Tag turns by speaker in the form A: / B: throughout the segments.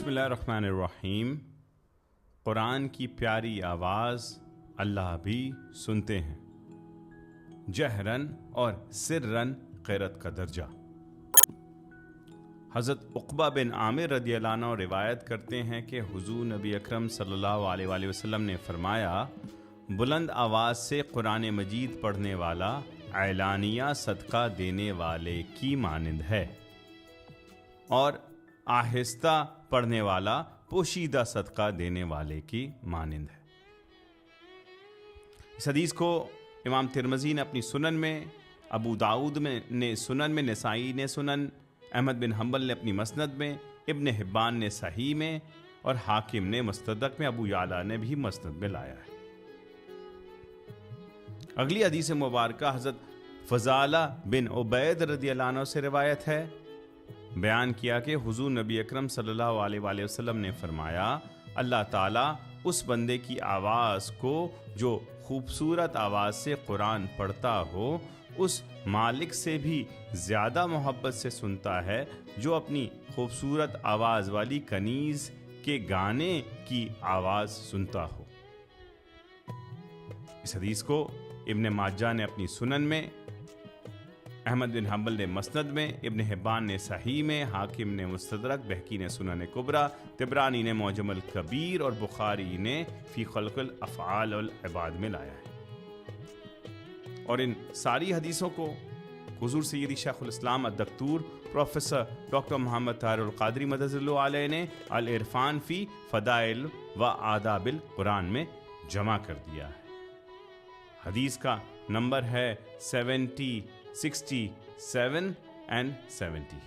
A: بسم اللہ الرحمن الرحیم۔ قرآن کی پیاری آواز اللہ بھی سنتے ہیں، جہرن اور سرن قرأت کا درجہ۔ حضرت عقبہ بن عامر رضی اللہ عنہ روایت کرتے ہیں کہ حضور نبی اکرم صلی اللہ علیہ وآلہ وسلم نے فرمایا، بلند آواز سے قرآن مجید پڑھنے والا اعلانیہ صدقہ دینے والے کی مانند ہے، اور آہستہ پڑھنے والا پوشیدہ صدقہ دینے والے کی مانند ہے۔ اس حدیث کو امام ترمذی نے اپنی سنن میں، ابو داؤد نے سنن میں، نسائی نے سنن، احمد بن حنبل نے اپنی مسند میں، ابن حبان نے صحیح میں، اور حاکم نے مستدرک میں، ابو یعلا نے بھی مسند میں لایا ہے۔ اگلی حدیث مبارکہ حضرت فضالہ بن عبید رضی اللہ عنہ سے روایت ہے۔ بیان کیا کہ حضور نبی اکرم صلی اللہ علیہ وآلہ وسلم نے فرمایا، اللہ تعالیٰ اس بندے کی آواز کو جو خوبصورت آواز سے قرآن پڑھتا ہو، اس مالک سے بھی زیادہ محبت سے سنتا ہے جو اپنی خوبصورت آواز والی کنیز کے گانے کی آواز سنتا ہو۔ اس حدیث کو ابن ماجہ نے اپنی سنن میں، احمد بن حنبل نے مسند میں، ابن حبان نے صحیح میں، حاکم نے مستدرک، بہقی نے سنن کبریٰ، طبرانی نے معجم الکبیر، اور بخاری نے فی خلق الافعال والعباد میں لایا ہے۔ اور ان ساری حدیثوں کو حضور سیدی شیخ الاسلام الدکتور پروفیسر ڈاکٹر محمد طاہر القادری مدد اللہ علیہ نے العرفان فی فضائل و آداب القرآن میں جمع کر دیا ہے۔ حدیث کا نمبر ہے 70، 67 and 70۔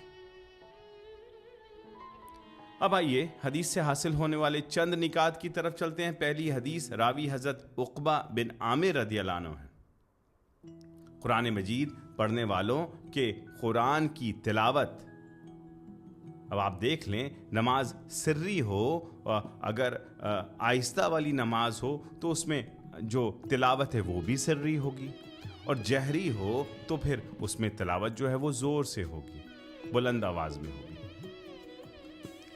A: اب آئیے حدیث سے حاصل ہونے والے چند نکات کی طرف چلتے ہیں۔ پہلی حدیث راوی حضرت عقبہ بن عامر رضی اللہ عنہ ہے۔ قرآن مجید پڑھنے والوں کے قرآن کی تلاوت، اب آپ دیکھ لیں، نماز سری ہو، اگر آہستہ والی نماز ہو تو اس میں جو تلاوت ہے وہ بھی سری ہوگی، اور جہری ہو تو پھر اس میں تلاوت جو ہے وہ زور سے ہوگی، بلند آواز میں ہوگی۔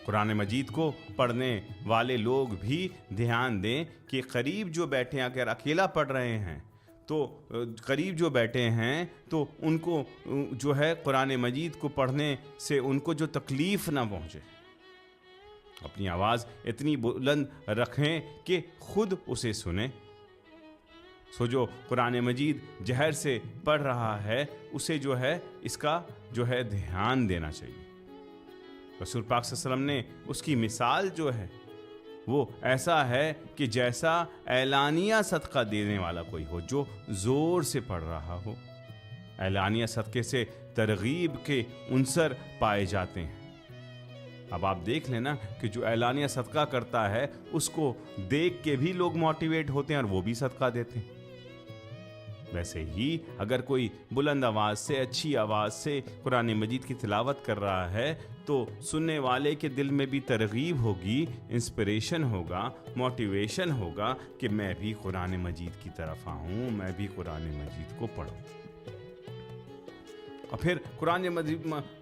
A: قرآن مجید کو پڑھنے والے لوگ بھی دھیان دیں کہ قریب جو بیٹھے ہیں، اگر اکیلا پڑھ رہے ہیں تو قریب جو بیٹھے ہیں تو ان کو جو ہے قرآن مجید کو پڑھنے سے ان کو جو تکلیف نہ پہنچے، اپنی آواز اتنی بلند رکھیں کہ خود اسے سنیں۔ سو جو قرآن مجید جہر سے پڑھ رہا ہے اسے جو ہے اس کا جو ہے دھیان دینا چاہیے۔ رسول پاک صلی اللہ علیہ وسلم نے اس کی مثال جو ہے وہ ایسا ہے کہ جیسا اعلانیہ صدقہ دینے والا کوئی ہو جو زور سے پڑھ رہا ہو۔ اعلانیہ صدقے سے ترغیب کے عنصر پائے جاتے ہیں۔ اب آپ دیکھ لینا کہ جو اعلانیہ صدقہ کرتا ہے اس کو دیکھ کے بھی لوگ موٹیویٹ ہوتے ہیں اور وہ بھی صدقہ دیتے ہیں۔ ویسے ہی اگر کوئی بلند آواز سے، اچھی آواز سے قرآن مجید کی تلاوت کر رہا ہے تو سننے والے کے دل میں بھی ترغیب ہوگی، انسپریشن ہوگا، موٹیویشن ہوگا کہ میں بھی قرآن مجید کی طرف آؤں، میں بھی قرآن مجید کو پڑھوں۔ اور پھر قرآن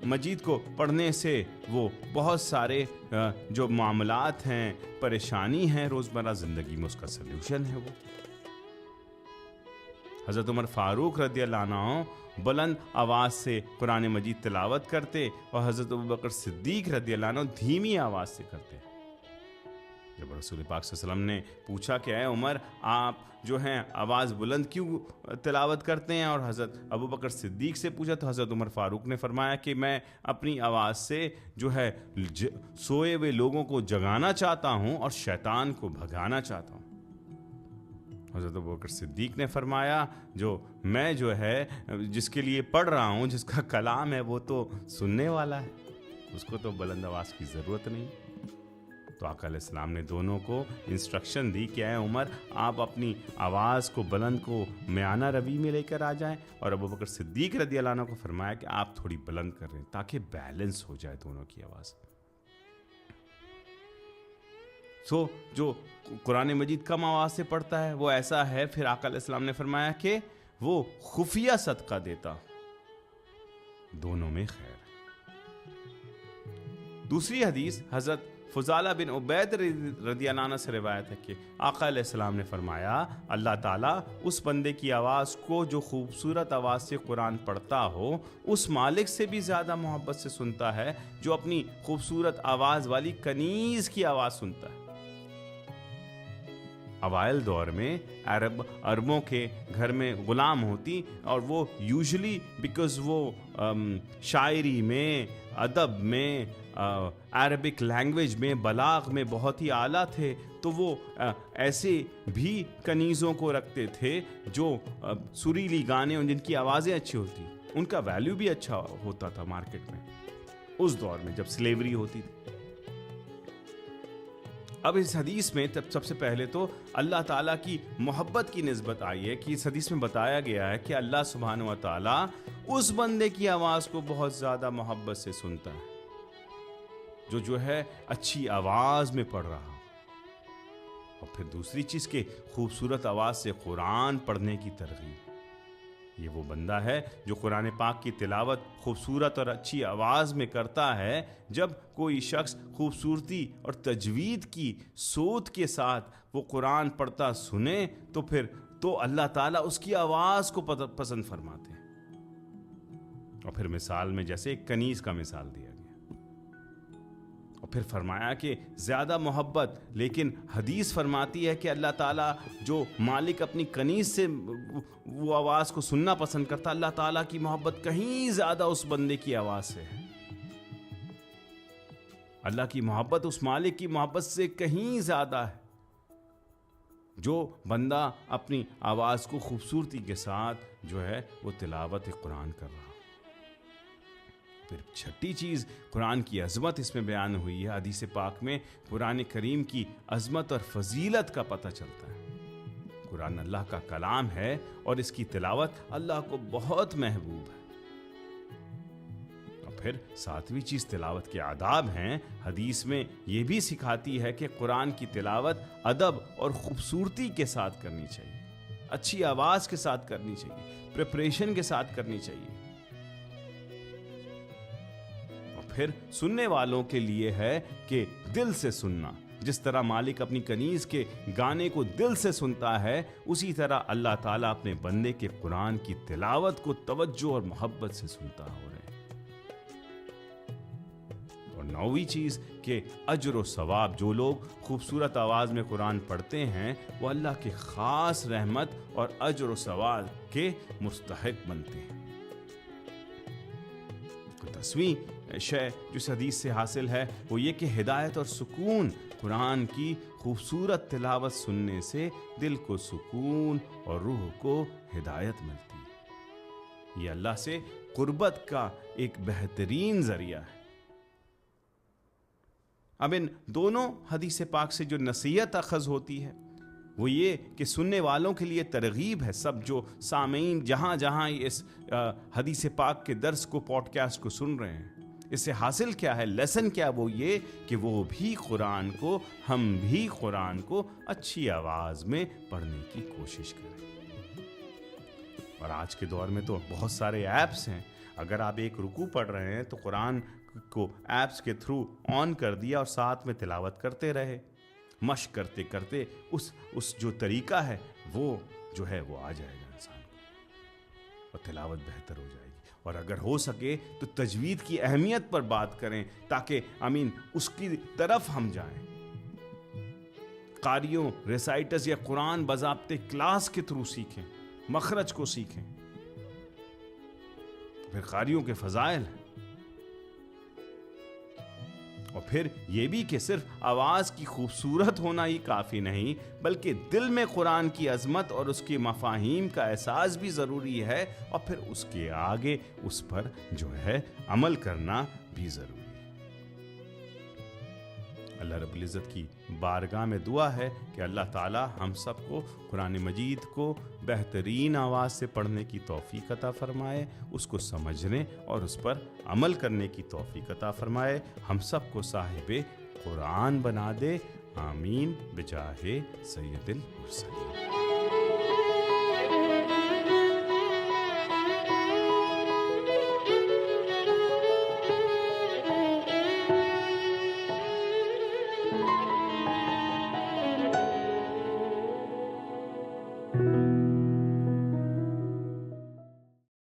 A: مجید کو پڑھنے سے وہ بہت سارے جو معاملات ہیں، پریشانی ہیں روزمرہ زندگی میں، اس کا سلیوشن ہے وہ۔ حضرت عمر فاروق رضی اللہ عنہ بلند آواز سے قرآن مجید تلاوت کرتے، اور حضرت ابوبکر صدیق رضی اللہ عنہ دھیمی آواز سے کرتے۔ جب رسول پاک صلی اللہ علیہ وسلم نے پوچھا کہ اے عمر، آپ جو ہیں آواز بلند کیوں تلاوت کرتے ہیں، اور حضرت ابوبکر صدیق سے پوچھا تو حضرت عمر فاروق نے فرمایا کہ میں اپنی آواز سے جو ہے سوئے ہوئے لوگوں کو جگانا چاہتا ہوں اور شیطان کو بھگانا چاہتا ہوں۔ حضرت ابوبکر صدیق نے فرمایا جو میں جو ہے جس کے لیے پڑھ رہا ہوں، جس کا کلام ہے وہ تو سننے والا ہے، اس کو تو بلند آواز کی ضرورت نہیں۔ تو آقا علیہ السلام نے دونوں کو انسٹرکشن دی کہ اے عمر، آپ اپنی آواز کو بلند کو میانہ روی میں لے کر آ جائیں، اور ابوبکر صدیق رضی اللہ عنہ کو فرمایا کہ آپ تھوڑی بلند کر رہے ہیں تاکہ بیلنس ہو جائے دونوں کی آواز۔ سو جو قرآن مجید کم آواز سے پڑھتا ہے وہ ایسا ہے، پھر آقا علیہ السلام نے فرمایا کہ وہ خفیہ صدقہ دیتا، دونوں میں خیر ہے۔ دوسری حدیث حضرت فضالہ بن عبید رضی اللہ عنہ سے روایت ہے کہ آقا علیہ السلام نے فرمایا اللہ تعالیٰ اس بندے کی آواز کو جو خوبصورت آواز سے قرآن پڑھتا ہو اس مالک سے بھی زیادہ محبت سے سنتا ہے جو اپنی خوبصورت آواز والی کنیز کی آواز سنتا ہے۔ اوائل دور میں عربوں کے گھر میں غلام ہوتی اور وہ یوزلی بیکاز وہ شاعری میں، ادب میں، عربک لینگویج میں، بلاغ میں بہت ہی اعلیٰ تھے، تو وہ ایسے بھی کنیزوں کو رکھتے تھے جو سریلی گانے اور جن کی آوازیں اچھی ہوتی، ان کا ویلیو بھی اچھا ہوتا تھا مارکیٹ میں اس دور میں جب سلیوری ہوتی تھی۔ اب اس حدیث میں سب سے پہلے تو اللہ تعالیٰ کی محبت کی نسبت آئی ہے کہ اس حدیث میں بتایا گیا ہے کہ اللہ سبحانہ و تعالیٰ اس بندے کی آواز کو بہت زیادہ محبت سے سنتا ہے جو ہے اچھی آواز میں پڑھ رہا ہو۔ اور پھر دوسری چیز کہ خوبصورت آواز سے قرآن پڑھنے کی ترغیب، یہ وہ بندہ ہے جو قرآن پاک کی تلاوت خوبصورت اور اچھی آواز میں کرتا ہے۔ جب کوئی شخص خوبصورتی اور تجوید کی صوت کے ساتھ وہ قرآن پڑھتا سنے تو پھر تو اللہ تعالیٰ اس کی آواز کو پسند فرماتے ہیں۔ اور پھر مثال میں جیسے ایک کنیز کا مثال دیا گیا، اور پھر فرمایا کہ زیادہ محبت، لیکن حدیث فرماتی ہے کہ اللہ تعالیٰ جو مالک اپنی کنیز سے وہ آواز کو سننا پسند کرتا، اللہ تعالیٰ کی محبت کہیں زیادہ اس بندے کی آواز سے ہے۔ اللہ کی محبت اس مالک کی محبت سے کہیں زیادہ ہے جو بندہ اپنی آواز کو خوبصورتی کے ساتھ جو ہے وہ تلاوت قرآن کر رہا۔ پھر چھٹی چیز قرآن کی عظمت اس میں بیان ہوئی ہے۔ حدیث پاک میں قرآن کریم کی عظمت اور فضیلت کا پتہ چلتا ہے۔ قرآن اللہ کا کلام ہے اور اس کی تلاوت اللہ کو بہت محبوب ہے۔ اور پھر ساتویں چیز تلاوت کے آداب ہیں۔ حدیث میں یہ بھی سکھاتی ہے کہ قرآن کی تلاوت ادب اور خوبصورتی کے ساتھ کرنی چاہیے، اچھی آواز کے ساتھ کرنی چاہیے، پریپریشن کے ساتھ کرنی چاہیے۔ پھر سننے والوں کے لیے ہے کہ دل سے سننا، جس طرح مالک اپنی کنیز کے گانے کو دل سے سنتا ہے، اسی طرح اللہ تعالیٰ اپنے بندے کے قرآن کی تلاوت کو توجہ اور محبت سے سنتا ہو رہے ہیں۔ اور نویں چیز کہ اجر و ثواب، جو لوگ خوبصورت آواز میں قرآن پڑھتے ہیں وہ اللہ کے خاص رحمت اور اجر و ثواب کے مستحق بنتے ہیں۔ 10ویں شے جو اس حدیث سے حاصل ہے وہ یہ کہ ہدایت اور سکون، قرآن کی خوبصورت تلاوت سننے سے دل کو سکون اور روح کو ہدایت ملتی ہے۔ یہ اللہ سے قربت کا ایک بہترین ذریعہ ہے۔ اب ان دونوں حدیث پاک سے جو نصیحت اخذ ہوتی ہے وہ یہ کہ سننے والوں کے لیے ترغیب ہے، سب جو سامعین جہاں جہاں اس حدیث پاک کے درس کو، پوڈ کاسٹ کو سن رہے ہیں، اس سے حاصل کیا ہے، لیسن کیا، وہ یہ کہ وہ بھی قرآن کو، ہم بھی قرآن کو اچھی آواز میں پڑھنے کی کوشش کریں۔ اور آج کے دور میں تو بہت سارے ایپس ہیں، اگر آپ ایک رکوع پڑھ رہے ہیں تو قرآن کو ایپس کے تھرو آن کر دیا اور ساتھ میں تلاوت کرتے رہے، مشق کرتے کرتے اس جو طریقہ ہے وہ جو ہے وہ آ جائے گا انسان کو اور تلاوت بہتر ہو جائے گی۔ اور اگر ہو سکے تو تجوید کی اہمیت پر بات کریں تاکہ اس کی طرف ہم جائیں۔ قاریوں، ریسائٹرز یا قرآن باضابطے کلاس کے تھرو سیکھیں، مخرج کو سیکھیں۔ پھر قاریوں کے فضائل ہیں، اور پھر یہ بھی کہ صرف آواز کی خوبصورت ہونا ہی کافی نہیں، بلکہ دل میں قرآن کی عظمت اور اس کے مفاہیم کا احساس بھی ضروری ہے، اور پھر اس کے آگے اس پر جو ہے عمل کرنا بھی ضروری ہے۔ اللہ رب العزت کی بارگاہ میں دعا ہے کہ اللہ تعالی ہم سب کو قرآن مجید کو بہترین آواز سے پڑھنے کی توفیق عطا فرمائے، اس کو سمجھنے اور اس پر عمل کرنے کی توفیق عطا فرمائے، ہم سب کو صاحب قرآن بنا دے، آمین بجاہ سید المرسلین۔